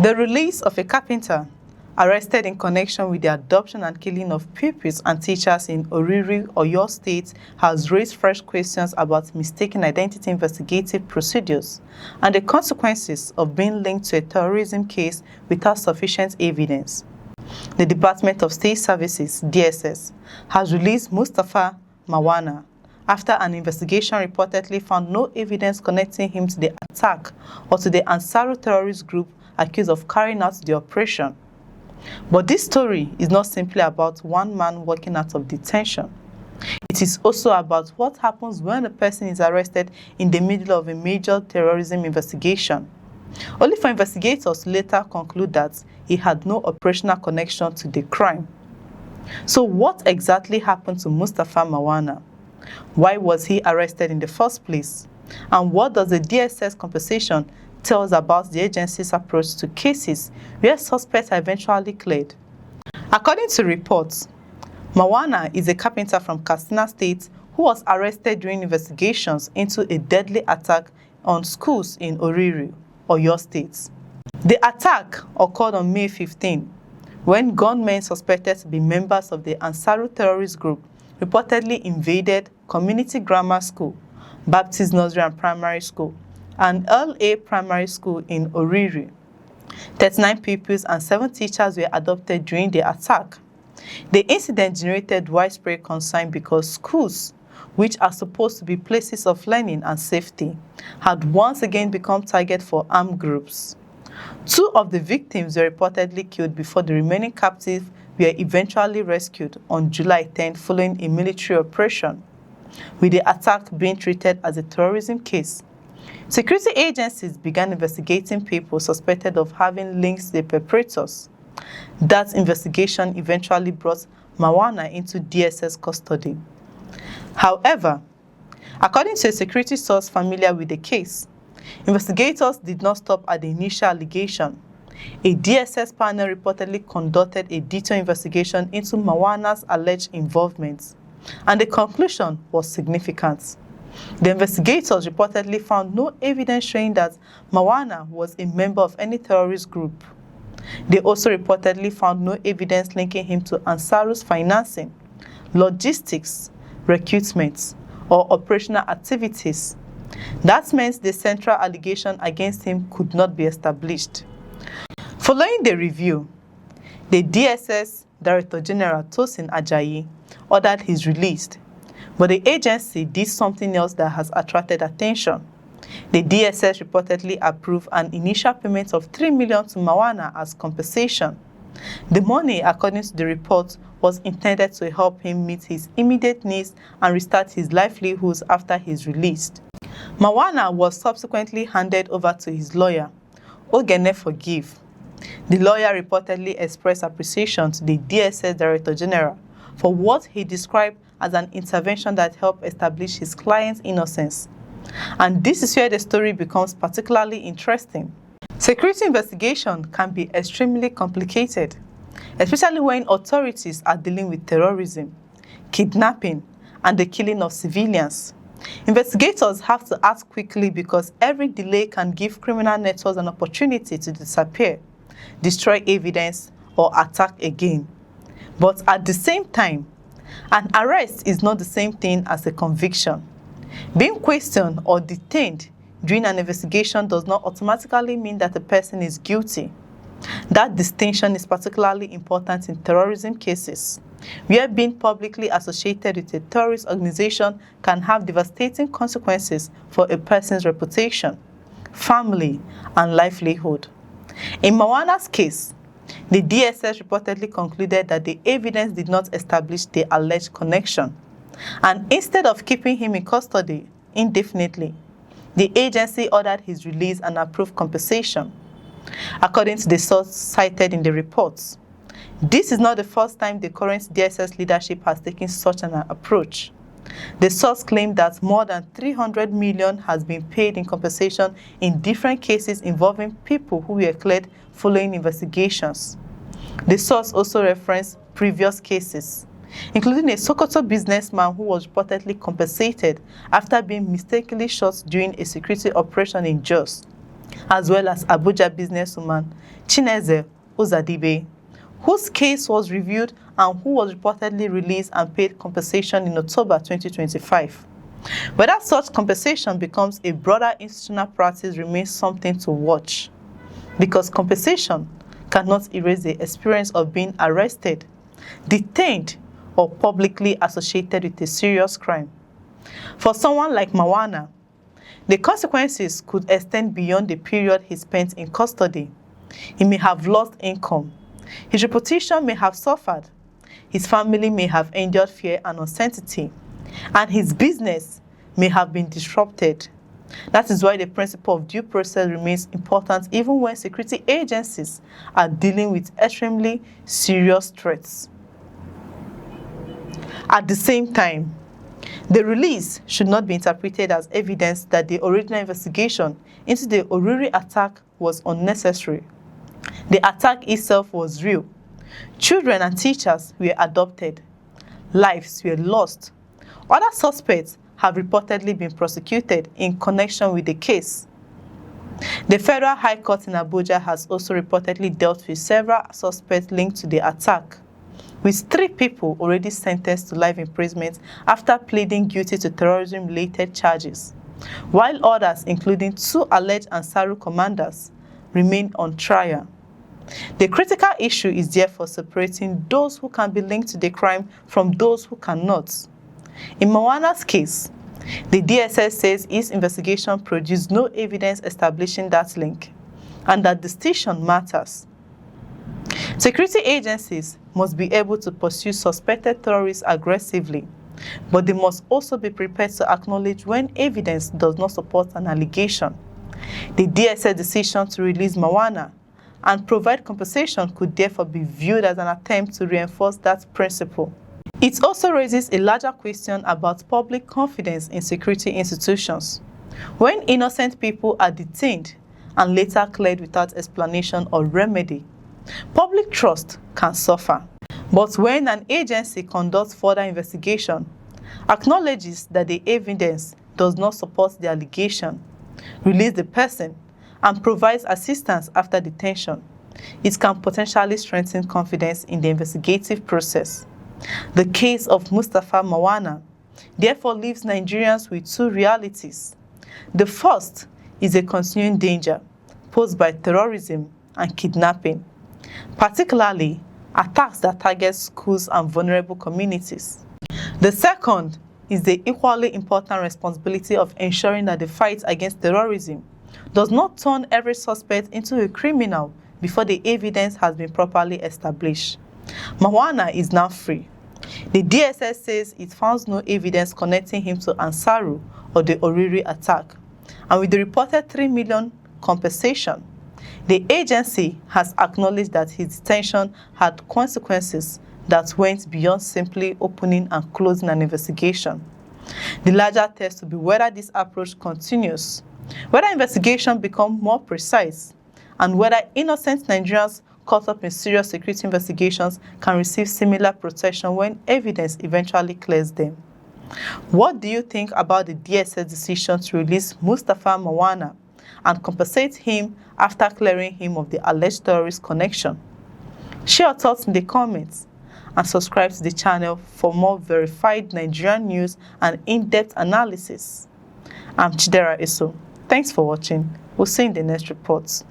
The release of a carpenter arrested in connection with the adoption and killing of pupils and teachers in Oruri, Oyo State has raised fresh questions about mistaken identity investigative procedures and the consequences of being linked to a terrorism case without sufficient evidence. The Department of State Services, DSS, has released Mustafa Marana after an investigation reportedly found no evidence connecting him to the attack or to the Ansaru terrorist group accused of carrying out the operation. But this story is not simply about one man walking out of detention. It is also about what happens when a person is arrested in the middle of a major terrorism investigation, only for investigators to later conclude that he had no operational connection to the crime. So what exactly happened to Mustafa Marana? Why was he arrested in the first place? And what does the DSS compensation tell us about the agency's approach to cases where suspects are eventually cleared? According to reports, Marana is a carpenter from Katsina State who was arrested during investigations into a deadly attack on schools in Oruri, Oyo State. The attack occurred on May 15, when gunmen suspected to be members of the Ansaru terrorist group reportedly invaded Community Grammar School, Baptist Nursery and Primary School, and LA Primary School in Oruri. 39 pupils and 7 teachers were adopted during the attack. The incident generated widespread concern because schools, which are supposed to be places of learning and safety, had once again become target for armed groups. 2 of the victims were reportedly killed before the remaining captives were eventually rescued on July 10 following a military operation, with the attack being treated as a terrorism case. Security agencies began investigating people suspected of having links to the perpetrators. That investigation eventually brought Marana into DSS custody. However, according to a security source familiar with the case, investigators did not stop at the initial allegation. A DSS panel reportedly conducted a detailed investigation into Marana's alleged involvement, and the conclusion was significant. The investigators reportedly found no evidence showing that Marana was a member of any terrorist group. They also reportedly found no evidence linking him to Ansaru's financing, logistics, recruitment, or operational activities. That meant the central allegation against him could not be established. Following the review, the DSS Director General Tosin Ajayi ordered his release, but the agency did something else that has attracted attention. The DSS reportedly approved an initial payment of 3 million to Marana as compensation. The money, according to the report, was intended to help him meet his immediate needs and restart his livelihoods after his release. Marana was subsequently handed over to his lawyer, Ogene Forgive. The lawyer reportedly expressed appreciation to the DSS Director General for what he described as an intervention that helped establish his client's innocence. And this is where the story becomes particularly interesting. Security investigation can be extremely complicated, especially when authorities are dealing with terrorism, kidnapping, and the killing of civilians. Investigators have to act quickly because every delay can give criminal networks an opportunity to disappear, destroy evidence, or attack again. But at the same time, an arrest is not the same thing as a conviction. Being questioned or detained during an investigation does not automatically mean that the person is guilty. That distinction is particularly important in terrorism cases, where being publicly associated with a terrorist organization can have devastating consequences for a person's reputation, family, and livelihood. In Marana's case, the DSS reportedly concluded that the evidence did not establish the alleged connection, and instead of keeping him in custody indefinitely, the agency ordered his release and approved compensation. According to the source cited in the reports, this is not the first time the current DSS leadership has taken such an approach. The source claimed that more than 300 million has been paid in compensation in different cases involving people who were cleared following investigations. The source also referenced previous cases, including a Sokoto businessman who was reportedly compensated after being mistakenly shot during a security operation in Jos. as well as Abuja businesswoman Chineze Uzadibe, whose case was reviewed and who was reportedly released and paid compensation in October 2025. Whether such compensation becomes a broader institutional practice remains something to watch, because compensation cannot erase the experience of being arrested, detained, or publicly associated with a serious crime. For someone like Marana, the consequences could extend beyond the period he spent in custody. He may have lost income, his reputation may have suffered, his family may have endured fear and uncertainty, and his business may have been disrupted. That is why the principle of due process remains important even when security agencies are dealing with extremely serious threats. At the same time, the release should not be interpreted as evidence that the original investigation into the Oruri attack was unnecessary. The attack itself was real. Children and teachers were abducted. Lives were lost. Other suspects have reportedly been prosecuted in connection with the case. The Federal High Court in Abuja has also reportedly dealt with several suspects linked to the attack, with 3 people already sentenced to life imprisonment after pleading guilty to terrorism-related charges, while others, including 2 alleged Ansaru commanders, remain on trial. The critical issue is therefore separating those who can be linked to the crime from those who cannot. In Marana's case, the DSS says its investigation produced no evidence establishing that link, and that distinction matters. Security agencies must be able to pursue suspected terrorists aggressively, but they must also be prepared to acknowledge when evidence does not support an allegation. The DSS decision to release Marana and provide compensation could therefore be viewed as an attempt to reinforce that principle. It also raises a larger question about public confidence in security institutions. When innocent people are detained and later cleared without explanation or remedy, public trust can suffer. But when an agency conducts further investigation, acknowledges that the evidence does not support the allegation, releases the person, and provides assistance after detention, it can potentially strengthen confidence in the investigative process. The case of Mustafa Marana therefore leaves Nigerians with 2 realities. The first is a continuing danger posed by terrorism and kidnapping, particularly attacks that target schools and vulnerable communities. The second is the equally important responsibility of ensuring that the fight against terrorism does not turn every suspect into a criminal before the evidence has been properly established. Marana is now free. The DSS says it found no evidence connecting him to Ansaru or the Oruri attack, and with the reported 3 million compensation, the agency has acknowledged that his detention had consequences that went beyond simply opening and closing an investigation. The larger test will be whether this approach continues, whether investigations become more precise, and whether innocent Nigerians caught up in serious security investigations can receive similar protection when evidence eventually clears them. What do you think about the DSS decision to release Mustafa Marana and compensate him after clearing him of the alleged terrorist connection? Share your thoughts in the comments and subscribe to the channel for more verified Nigerian news and in-depth analysis. I'm Chidera Eso. Thanks for watching. We'll see you in the next reports.